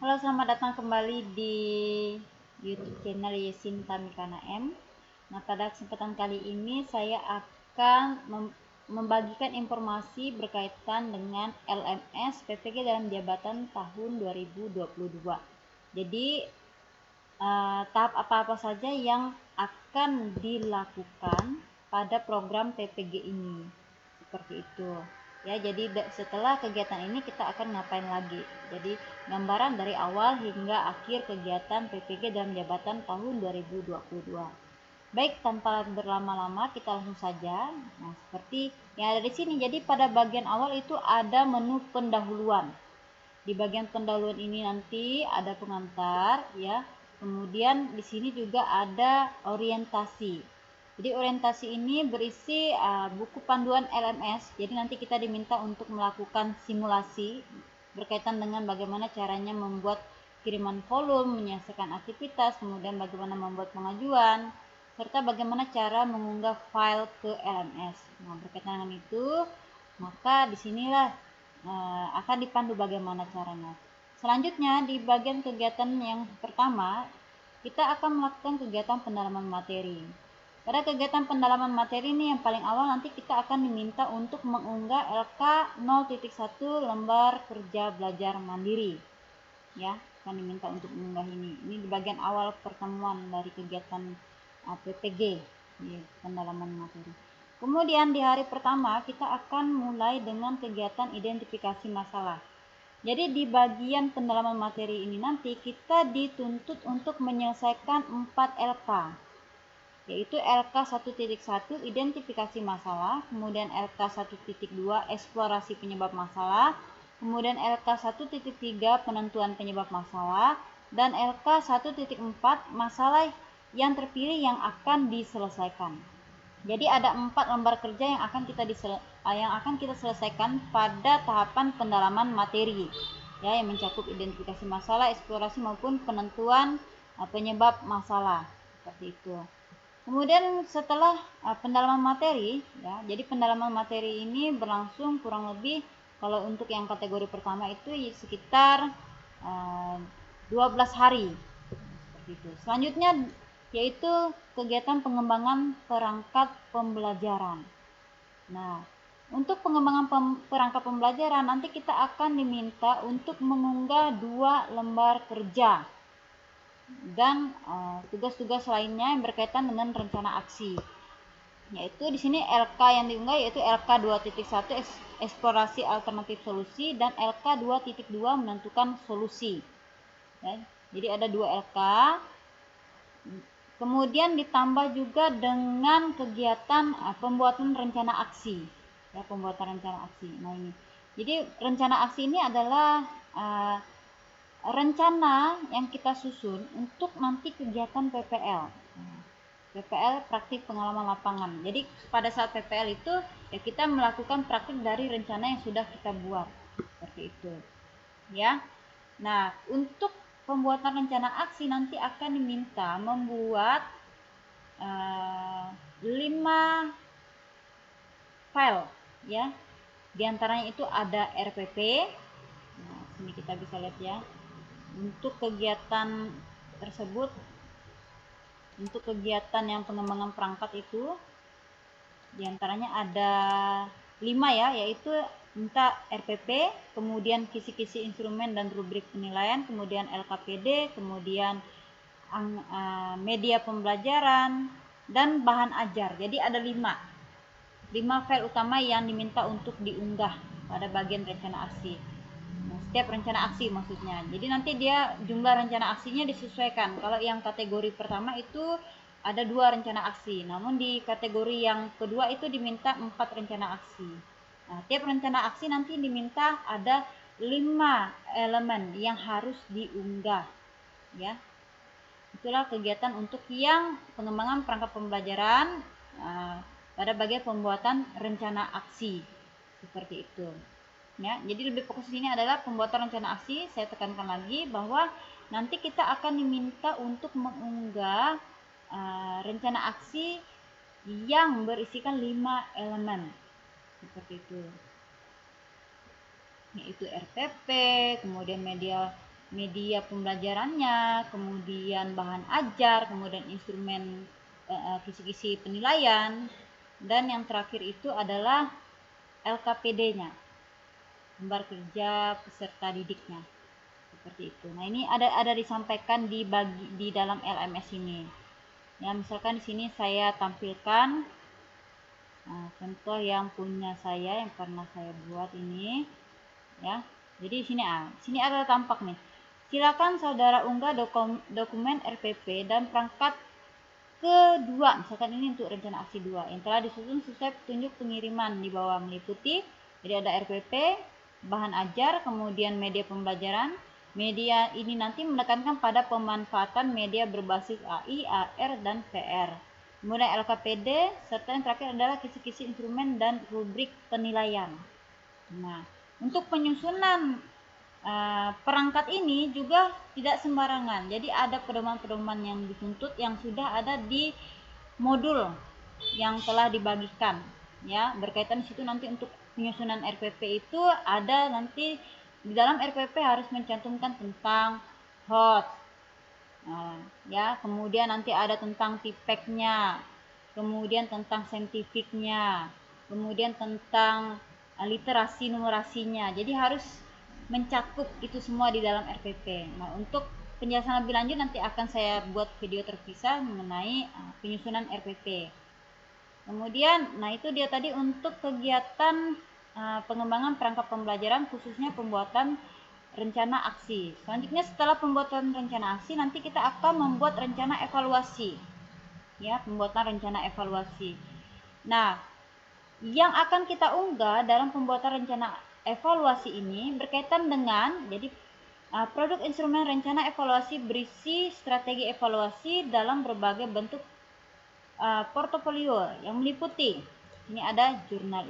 Halo, selamat datang kembali di YouTube channel Yesinta Mikana M. Nah, pada kesempatan kali ini saya akan membagikan informasi berkaitan dengan LMS PPG dalam jabatan tahun 2022. Jadi, tahap apa-apa saja yang akan dilakukan pada program PPG ini, seperti itu ya. Jadi setelah kegiatan ini kita akan ngapain lagi, jadi gambaran dari awal hingga akhir kegiatan PPG dalam jabatan tahun 2022. Baik, tanpa berlama-lama kita langsung saja. Nah, seperti yang ada di sini, jadi pada bagian awal itu ada menu pendahuluan. Di bagian pendahuluan ini nanti ada pengantar ya. Kemudian di sini juga ada orientasi. Jadi orientasi ini berisi buku panduan LMS. Jadi nanti kita diminta untuk melakukan simulasi berkaitan dengan bagaimana caranya membuat kiriman volume, menyelesaikan aktivitas, kemudian bagaimana membuat pengajuan, serta bagaimana cara mengunggah file ke LMS. Nah, berkaitan dengan itu, maka disinilah akan dipandu bagaimana caranya. Selanjutnya di bagian kegiatan yang pertama, kita akan melakukan kegiatan pendalaman materi. Pada kegiatan pendalaman materi ini yang paling awal nanti kita akan diminta untuk mengunggah LK 0.1 lembar kerja belajar mandiri. Ya, akan diminta untuk mengunggah ini. Ini di bagian awal pertemuan dari kegiatan PPG di pendalaman materi. Kemudian di hari pertama kita akan mulai dengan kegiatan identifikasi masalah. Jadi di bagian pendalaman materi ini nanti kita dituntut untuk menyelesaikan 4 LK, yaitu LK 1.1 identifikasi masalah, kemudian LK 1.2 eksplorasi penyebab masalah, kemudian LK 1.3 penentuan penyebab masalah, dan LK 1.4 masalah yang terpilih yang akan diselesaikan. Jadi ada 4 lembar kerja yang akan kita selesaikan pada tahapan pendalaman materi ya, yang mencakup identifikasi masalah, eksplorasi maupun penentuan penyebab masalah, seperti itu. Kemudian setelah pendalaman materi ya, jadi pendalaman materi ini berlangsung kurang lebih, kalau untuk yang kategori pertama itu sekitar 12 hari, seperti itu. Selanjutnya yaitu kegiatan pengembangan perangkat pembelajaran. Nah, untuk pengembangan perangkat pembelajaran nanti kita akan diminta untuk mengunggah 2 lembar kerja dan tugas-tugas lainnya yang berkaitan dengan rencana aksi. Yaitu di sini LK yang diunggah yaitu LK 2.1 eksplorasi alternatif solusi dan LK 2.2 menentukan solusi. Ya, jadi ada 2 LK. Kemudian ditambah juga dengan kegiatan pembuatan rencana aksi. Ya, pembuatan rencana aksi. Nah, ini. Jadi rencana aksi ini adalah rencana yang kita susun untuk nanti kegiatan PPL. PPL praktik pengalaman lapangan. Jadi pada saat PPL itu ya kita melakukan praktik dari rencana yang sudah kita buat. Seperti itu. Ya. Nah, untuk pembuatan rencana aksi nanti akan diminta membuat 5 file ya. Di antaranya itu ada RPP. Nah, sini kita bisa lihat ya. Untuk kegiatan tersebut, untuk kegiatan yang pengembangan perangkat itu diantaranya ada 5 ya, yaitu minta RPP, kemudian kisi-kisi instrumen dan rubrik penilaian, kemudian LKPD, kemudian media pembelajaran, dan bahan ajar. Jadi ada 5 file utama yang diminta untuk diunggah pada bagian rencana aksi. Nah, setiap rencana aksi maksudnya. Jadi nanti dia jumlah rencana aksinya disesuaikan. Kalau yang kategori pertama itu ada 2 rencana aksi, namun di kategori yang kedua itu diminta 4 rencana aksi. Nah, tiap rencana aksi nanti diminta ada 5 elemen yang harus diunggah ya. Itulah kegiatan untuk yang pengembangan perangkat pembelajaran pada bagian pembuatan rencana aksi, seperti itu ya. Jadi lebih fokus ini adalah pembuatan rencana aksi. Saya tekankan lagi bahwa nanti kita akan diminta untuk mengunggah rencana aksi yang berisikan 5 elemen, seperti itu, yaitu RPP, kemudian media media pembelajarannya, kemudian bahan ajar, kemudian instrumen kisi-kisi penilaian, dan yang terakhir itu adalah LKPD-nya, lembar kerja peserta didiknya, seperti itu. Nah, ini ada disampaikan di dalam LMS ini. Ya, misalkan di sini saya tampilkan contoh yang punya saya, yang pernah saya buat ini, ya. Jadi di sini ada tampak nih. Silakan saudara unggah dokumen RPP dan perangkat kedua, misalkan ini untuk rencana aksi 2 yang telah disusun sesuai petunjuk pengiriman di bawah, meliputi jadi ada RPP, bahan ajar, kemudian media pembelajaran. Media ini nanti menekankan pada pemanfaatan media berbasis AI, AR, dan VR. Kemudian LKPD, serta yang terakhir adalah kisi-kisi instrumen dan rubrik penilaian. Nah, untuk penyusunan perangkat ini juga tidak sembarangan. Jadi ada pedoman-pedoman yang dituntut yang sudah ada di modul yang telah dibagikan, ya. Berkaitan di situ nanti untuk penyusunan RPP itu ada nanti di dalam RPP harus mencantumkan tentang HOT, ya. Kemudian nanti ada tentang TIPEK-nya, kemudian tentang saintifiknya, kemudian tentang literasi numerasinya. Jadi harus mencakup itu semua di dalam RPP. Nah, untuk penjelasan lebih lanjut nanti akan saya buat video terpisah mengenai penyusunan RPP. Kemudian, nah itu dia tadi untuk kegiatan pengembangan perangkat pembelajaran, khususnya pembuatan rencana aksi. Selanjutnya setelah pembuatan rencana aksi, nanti kita akan membuat rencana evaluasi. Ya, pembuatan rencana evaluasi. Nah, yang akan kita unggah dalam pembuatan rencana evaluasi ini berkaitan dengan, jadi produk instrumen rencana evaluasi berisi strategi evaluasi dalam berbagai bentuk portofolio yang meliputi ini ada jurnal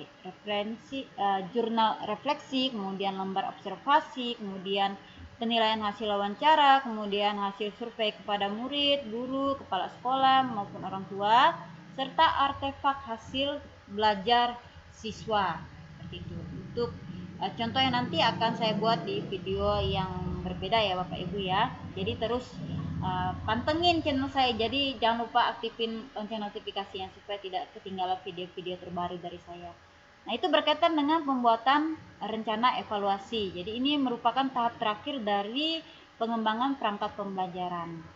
refleksi, kemudian lembar observasi, kemudian penilaian hasil wawancara, kemudian hasil survei kepada murid, guru, kepala sekolah maupun orang tua, serta artefak hasil belajar siswa. Seperti itu. Untuk contohnya nanti akan saya buat di video yang berbeda ya Bapak Ibu ya. Jadi terus pantengin channel saya, jadi jangan lupa aktifin lonceng notifikasinya supaya tidak ketinggalan video-video terbaru dari saya. Nah, itu berkaitan dengan pembuatan rencana evaluasi. Jadi ini merupakan tahap terakhir dari pengembangan perangkat pembelajaran.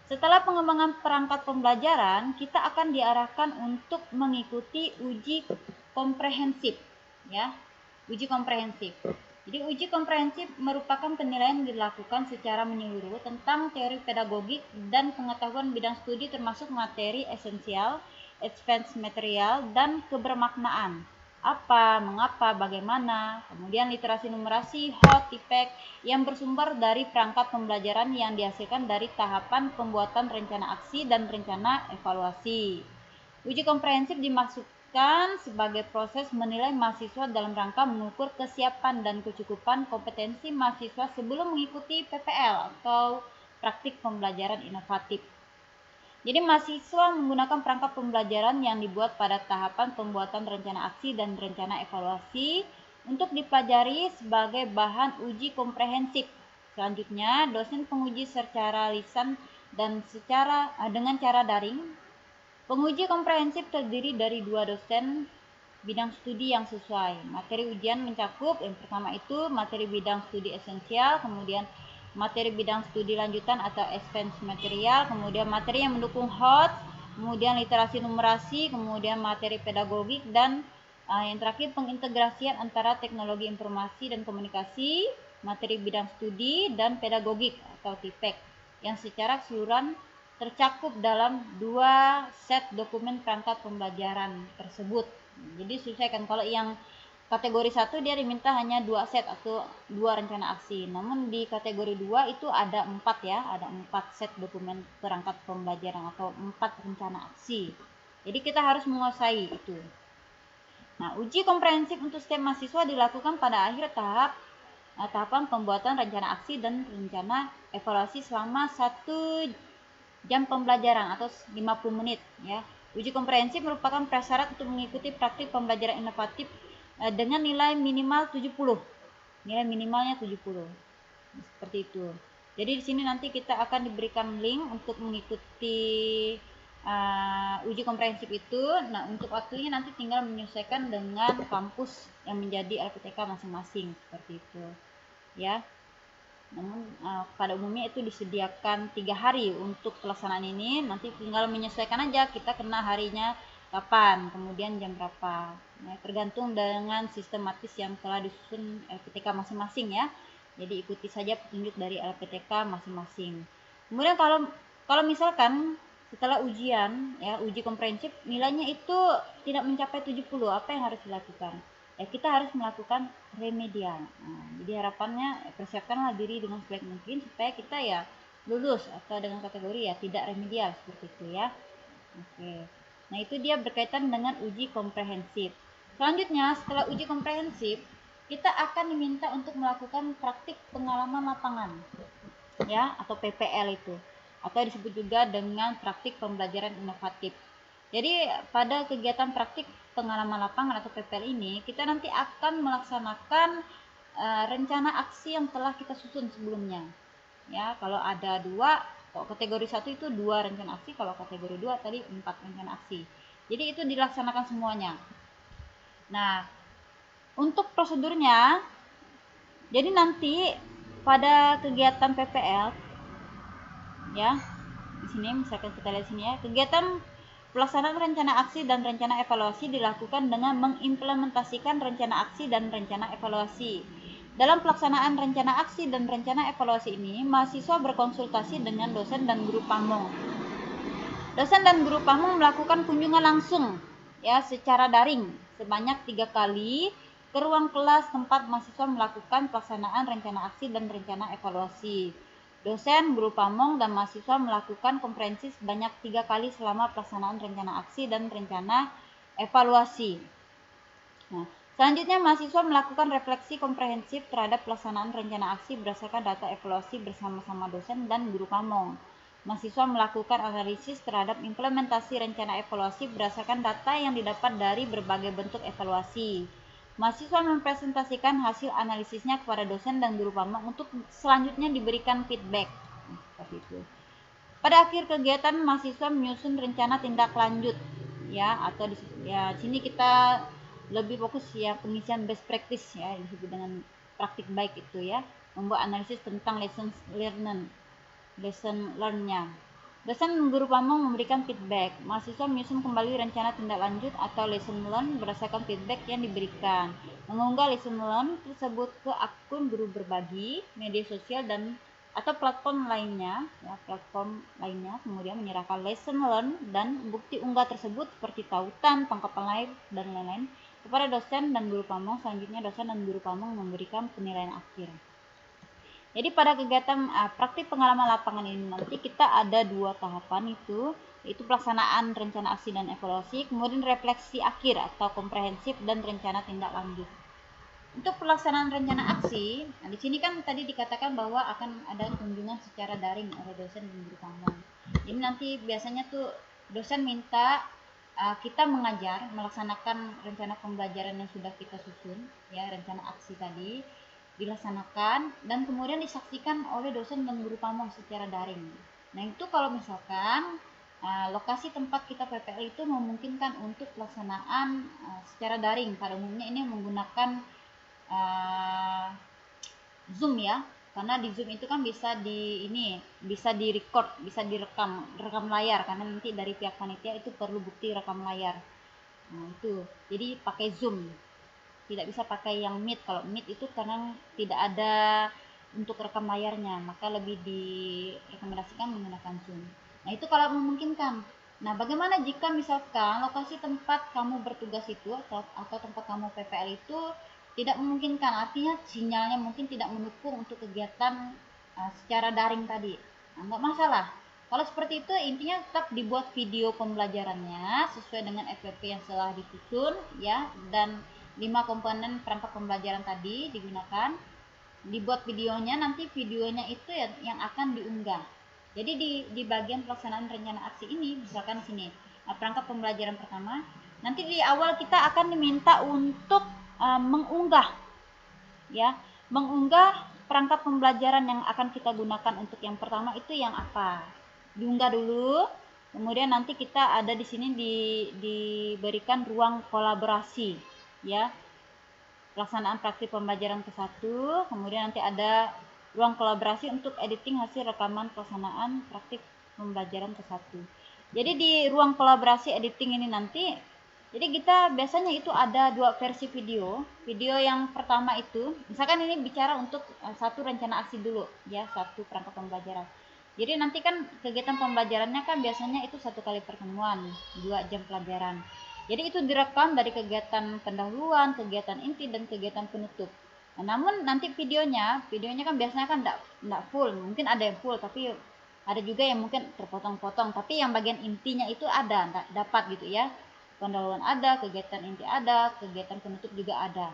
Setelah pengembangan perangkat pembelajaran, kita akan diarahkan untuk mengikuti uji komprehensif, ya. Uji komprehensif. Jadi uji komprehensif merupakan penilaian yang dilakukan secara menyeluruh tentang teori pedagogik dan pengetahuan bidang studi termasuk materi esensial, advanced material, dan kebermaknaan. Apa, mengapa, bagaimana, kemudian literasi numerasi, HOT, TIPEK yang bersumber dari perangkat pembelajaran yang dihasilkan dari tahapan pembuatan rencana aksi dan rencana evaluasi. Uji komprehensif dimaksud sebagai proses menilai mahasiswa dalam rangka mengukur kesiapan dan kecukupan kompetensi mahasiswa sebelum mengikuti PPL atau praktik pembelajaran inovatif. Jadi mahasiswa menggunakan perangkat pembelajaran yang dibuat pada tahapan pembuatan rencana aksi dan rencana evaluasi untuk dipelajari sebagai bahan uji komprehensif. Selanjutnya, dosen penguji secara lisan dan dengan cara daring. Penguji komprehensif terdiri dari 2 dosen bidang studi yang sesuai. Materi ujian mencakup yang pertama itu materi bidang studi esensial, kemudian materi bidang studi lanjutan atau advanced material, kemudian materi yang mendukung HOT, kemudian literasi numerasi, kemudian materi pedagogik, dan yang terakhir pengintegrasian antara teknologi informasi dan komunikasi, materi bidang studi, dan pedagogik atau TIPEK yang secara keseluruhan tercakup dalam 2 set dokumen perangkat pembelajaran tersebut. Jadi sesuaikan, kalau yang kategori 1 dia diminta hanya 2 set atau 2 rencana aksi. Namun di kategori 2 itu ada 4 ya, ada 4 set dokumen perangkat pembelajaran atau 4 rencana aksi. Jadi kita harus menguasai itu. Nah, uji komprehensif untuk setiap mahasiswa dilakukan pada akhir tahapan pembuatan rencana aksi dan rencana evaluasi selama 1 jam pembelajaran atau 50 menit ya. Uji komprehensif merupakan prasyarat untuk mengikuti praktik pembelajaran inovatif dengan nilai minimal 70. Nilai minimalnya 70. seperti itu. Jadi di sini nanti kita akan diberikan link untuk mengikuti uji komprehensif itu. Nah, untuk waktunya nanti tinggal menyesuaikan dengan kampus yang menjadi LPTK masing-masing, seperti itu ya. Namun pada umumnya itu disediakan 3 hari untuk pelaksanaan ini. Nanti tinggal menyesuaikan aja kita kena harinya kapan, kemudian jam berapa. Nah, tergantung dengan sistematis yang telah disusun LPTK masing-masing ya. Jadi ikuti saja petunjuk dari LPTK masing-masing. Kemudian kalau misalkan setelah ujian ya, uji komprehensif nilainya itu tidak mencapai 70, apa yang harus dilakukan? Ya, kita harus melakukan remedial. Nah, jadi harapannya persiapkanlah diri dengan sebaik mungkin supaya kita ya lulus, atau dengan kategori ya tidak remedial, seperti itu ya. Oke. Nah, itu dia berkaitan dengan uji komprehensif. Selanjutnya, setelah uji komprehensif, kita akan diminta untuk melakukan praktik pengalaman lapangan ya, atau PPL itu, atau disebut juga dengan praktik pembelajaran inovatif. Jadi pada kegiatan praktik pengalaman lapangan atau PPL ini, kita nanti akan melaksanakan rencana aksi yang telah kita susun sebelumnya ya. Kalau ada 2, kalau kategori 1 itu 2 rencana aksi, kalau kategori 2 tadi 4 rencana aksi. Jadi itu dilaksanakan semuanya. Nah, untuk prosedurnya, jadi nanti pada kegiatan PPL ya, di sini misalkan kita lihat sini ya, kegiatan pelaksanaan rencana aksi dan rencana evaluasi dilakukan dengan mengimplementasikan rencana aksi dan rencana evaluasi. Dalam pelaksanaan rencana aksi dan rencana evaluasi ini, mahasiswa berkonsultasi dengan dosen dan guru pamong. Dosen dan guru pamong melakukan kunjungan langsung ya secara daring sebanyak 3 kali ke ruang kelas tempat mahasiswa melakukan pelaksanaan rencana aksi dan rencana evaluasi. Dosen, guru pamong, dan mahasiswa melakukan konferensi sebanyak 3 kali selama pelaksanaan rencana aksi dan rencana evaluasi. Nah, selanjutnya mahasiswa melakukan refleksi komprehensif terhadap pelaksanaan rencana aksi berdasarkan data evaluasi bersama-sama dosen dan guru pamong. Mahasiswa melakukan analisis terhadap implementasi rencana evaluasi berdasarkan data yang didapat dari berbagai bentuk evaluasi. Mahasiswa mempresentasikan hasil analisisnya kepada dosen dan guru pamong untuk selanjutnya diberikan feedback. Seperti itu. Pada akhir kegiatan, mahasiswa menyusun rencana tindak lanjut ya, atau di sini kita lebih fokus ya pengisian best practice ya, disebut dengan praktik baik itu ya, membuat analisis tentang lesson learn-nya. Dosen dan guru pamong memberikan feedback. Mahasiswa menyusun kembali rencana tindak lanjut atau lesson learn berdasarkan feedback yang diberikan. Mengunggah lesson learn tersebut ke akun guru berbagi, media sosial dan atau platform lainnya ya, kemudian menyerahkan lesson learn dan bukti unggah tersebut seperti tautan, tangkapan live dan lain-lain kepada dosen dan guru pamong. Selanjutnya dosen dan guru pamong memberikan penilaian akhir. Jadi pada kegiatan praktik pengalaman lapangan ini nanti kita ada 2 tahapan yaitu pelaksanaan rencana aksi dan evaluasi, kemudian refleksi akhir atau komprehensif dan rencana tindak lanjut. Untuk pelaksanaan rencana aksi, nah di sini kan tadi dikatakan bahwa akan ada kunjungan secara daring oleh dosen dan guru pamong. Jadi nanti biasanya tuh dosen minta kita mengajar, melaksanakan rencana pembelajaran yang sudah kita susun, ya rencana aksi tadi dilaksanakan dan kemudian disaksikan oleh dosen dan guru pamong secara daring. Nah itu kalau misalkan lokasi tempat kita PPL itu memungkinkan untuk pelaksanaan secara daring, pada umumnya ini menggunakan Zoom ya, karena di Zoom itu kan bisa record, bisa rekam layar, karena nanti dari pihak panitia itu perlu bukti rekam layar. Nah itu jadi pakai Zoom, tidak bisa pakai yang Meet. Kalau Meet itu karena tidak ada untuk rekam layarnya, maka lebih direkomendasikan menggunakan Zoom. Nah itu kalau memungkinkan. Nah bagaimana jika misalkan lokasi tempat kamu bertugas itu atau tempat kamu PPL itu tidak memungkinkan, artinya sinyalnya mungkin tidak mendukung untuk kegiatan secara daring tadi. Nah, nggak masalah. Kalau seperti itu intinya tetap dibuat video pembelajarannya sesuai dengan FPP yang telah disusun ya, dan 5 komponen perangkat pembelajaran tadi digunakan, dibuat videonya. Nanti videonya itu yang akan diunggah. Jadi di bagian pelaksanaan rencana aksi ini, misalkan sini perangkat pembelajaran pertama, nanti di awal kita akan diminta untuk mengunggah perangkat pembelajaran yang akan kita gunakan untuk yang pertama itu yang apa. Diunggah dulu, kemudian nanti kita ada di sini diberikan ruang kolaborasi ya. Pelaksanaan praktik pembelajaran ke-1, kemudian nanti ada ruang kolaborasi untuk editing hasil rekaman pelaksanaan praktik pembelajaran ke-1. Jadi di ruang kolaborasi editing ini nanti, jadi kita biasanya itu ada 2 versi video. Video yang pertama itu, misalkan ini bicara untuk satu rencana aksi dulu ya, satu perangkat pembelajaran. Jadi nanti kan kegiatan pembelajarannya kan biasanya itu 1 kali pertemuan, 2 jam pelajaran. Jadi itu direkam dari kegiatan pendahuluan, kegiatan inti, dan kegiatan penutup. Nah, namun nanti videonya kan biasanya kan enggak full, mungkin ada yang full, tapi ada juga yang mungkin terpotong-potong. Tapi yang bagian intinya itu ada, enggak dapat gitu ya. Pendahuluan ada, kegiatan inti ada, kegiatan penutup juga ada.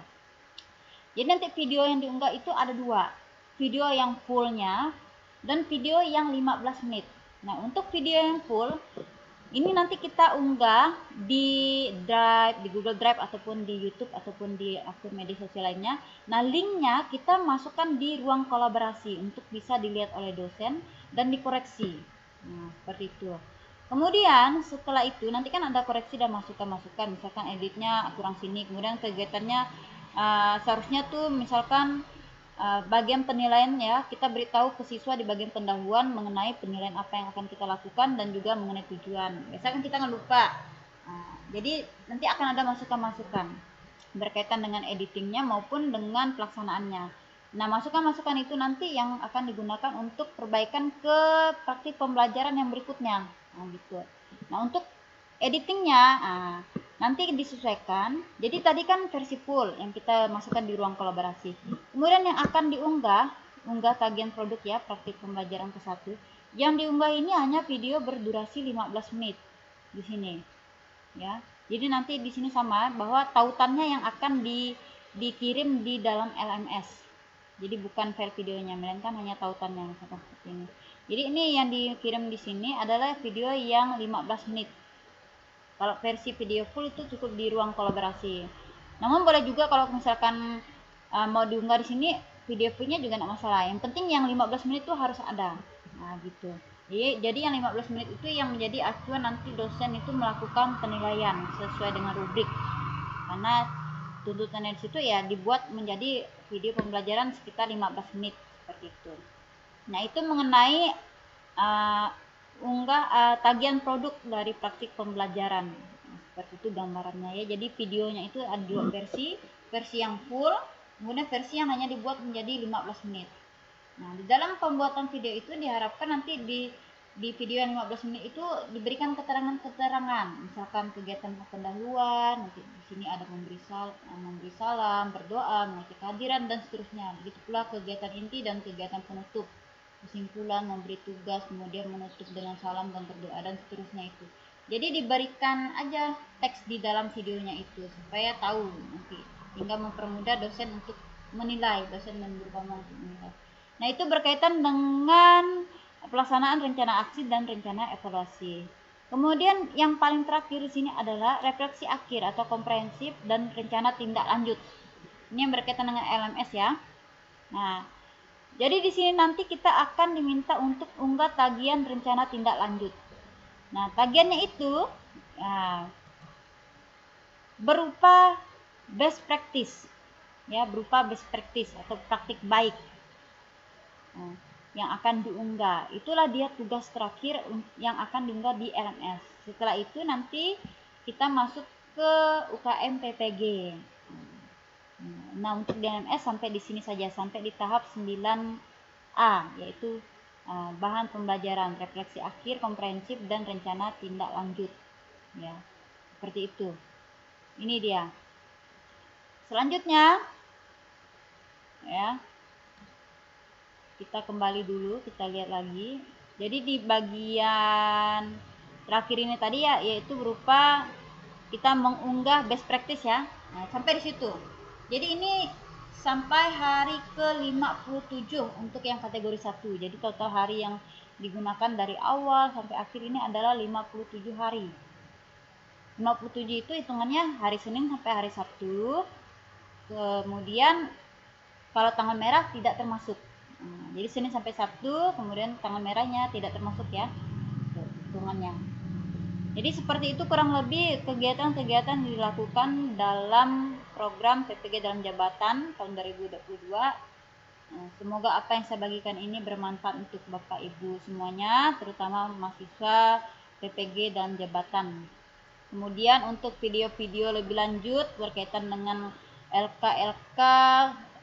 Jadi nanti video yang diunggah itu ada 2, video yang fullnya dan video yang 15 menit. Nah, untuk video yang full ini nanti kita unggah di Drive, di Google Drive ataupun di YouTube ataupun di akun media sosial lainnya. Nah, linknya kita masukkan di ruang kolaborasi untuk bisa dilihat oleh dosen dan dikoreksi. Nah, seperti itu. Kemudian setelah itu nanti kan ada koreksi dan masukan-masukan, misalkan editnya kurang sini, kemudian kegiatannya seharusnya tuh misalkan bagian penilaian ya, kita beritahu ke siswa di bagian pendahuluan mengenai penilaian apa yang akan kita lakukan dan juga mengenai tujuan. Biasanya kan kita nggak lupa. Jadi nanti akan ada masukan-masukan berkaitan dengan editingnya maupun dengan pelaksanaannya. Nah, masukan-masukan itu nanti yang akan digunakan untuk perbaikan ke praktik pembelajaran yang berikutnya. Nah, gitu. Nah, untuk editingnya nanti disesuaikan. Jadi tadi kan versi full yang kita masukkan di ruang kolaborasi. Kemudian yang akan unggah tagihan produk ya, praktik pembelajaran ke-1. Yang diunggah ini hanya video berdurasi 15 menit di sini. Ya. Jadi nanti di sini sama bahwa tautannya yang akan dikirim di dalam LMS. Jadi bukan file videonya, melainkan hanya tautannya seperti ini. Jadi ini yang dikirim di sini adalah video yang 15 menit. Kalau versi video full itu cukup di ruang kolaborasi. Namun boleh juga kalau misalkan mau diunggah di sini video fullnya juga tidak masalah. Yang penting yang 15 menit itu harus ada. Nah, gitu. Jadi yang 15 menit itu yang menjadi acuan nanti dosen itu melakukan penilaian sesuai dengan rubrik. Karena tuntutannya di situ ya dibuat menjadi video pembelajaran sekitar 15 menit seperti itu. Nah, itu mengenai unggah tagihan produk dari praktik pembelajaran. Seperti itu gambarannya ya. Jadi videonya itu ada 2 versi yang full, kemudian versi yang hanya dibuat menjadi 15 menit. Nah, di dalam pembuatan video itu diharapkan nanti di video yang 15 menit itu diberikan keterangan-keterangan, misalkan kegiatan pendahuluan, nanti di sini ada memberi salam, berdoa, mengecek kehadiran dan seterusnya. Begitu pula kegiatan inti dan kegiatan penutup, kesimpulan, memberi tugas, kemudian menutup dengan salam dan berdoa dan seterusnya itu. Jadi diberikan aja teks di dalam videonya itu supaya tahu nanti, hingga mempermudah dosen untuk menilai, dosen dan guru untuk menilai. Nah, itu berkaitan dengan pelaksanaan rencana aksi dan rencana evaluasi. Kemudian yang paling terakhir di sini adalah refleksi akhir atau komprehensif dan rencana tindak lanjut. Ini yang berkaitan dengan LMS ya. Nah, jadi di sini nanti kita akan diminta untuk unggah tagihan rencana tindak lanjut. Nah, tagihannya itu berupa best practice ya, berupa best practice atau praktik baik yang akan diunggah. Itulah dia tugas terakhir yang akan diunggah di LMS. Setelah itu nanti kita masuk ke UKM PPG. Nah, untuk di LMS sampai di sini saja, sampai di tahap 9A, yaitu bahan pembelajaran, refleksi akhir, komprehensif, dan rencana tindak lanjut. Ya, seperti itu. Ini dia. Selanjutnya, ya, kita kembali dulu, kita lihat lagi. Jadi di bagian terakhir ini tadi ya, yaitu berupa kita mengunggah best practice ya. Nah, sampai di situ. Jadi ini sampai hari ke-57 untuk yang kategori 1. Jadi total hari yang digunakan dari awal sampai akhir ini adalah 57 hari. 57 itu hitungannya hari Senin sampai hari Sabtu. Kemudian kalau tanggal merah tidak termasuk. Jadi Senin sampai Sabtu, kemudian tanggal merahnya tidak termasuk ya hitungannya. Jadi seperti itu kurang lebih kegiatan-kegiatan dilakukan dalam program PPG dalam jabatan tahun 2022. Semoga apa yang saya bagikan ini bermanfaat untuk Bapak Ibu semuanya, terutama mahasiswa PPG dan jabatan. Kemudian untuk video-video lebih lanjut berkaitan dengan LK,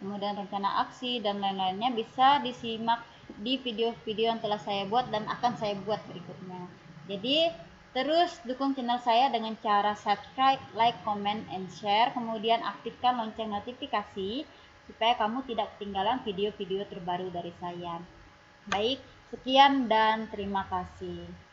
kemudian rencana aksi dan lain-lainnya bisa disimak di video-video yang telah saya buat dan akan saya buat berikutnya. Jadi terus dukung channel saya dengan cara subscribe, like, comment, and share. Kemudian aktifkan lonceng notifikasi supaya kamu tidak ketinggalan video-video terbaru dari saya. Baik, sekian dan terima kasih.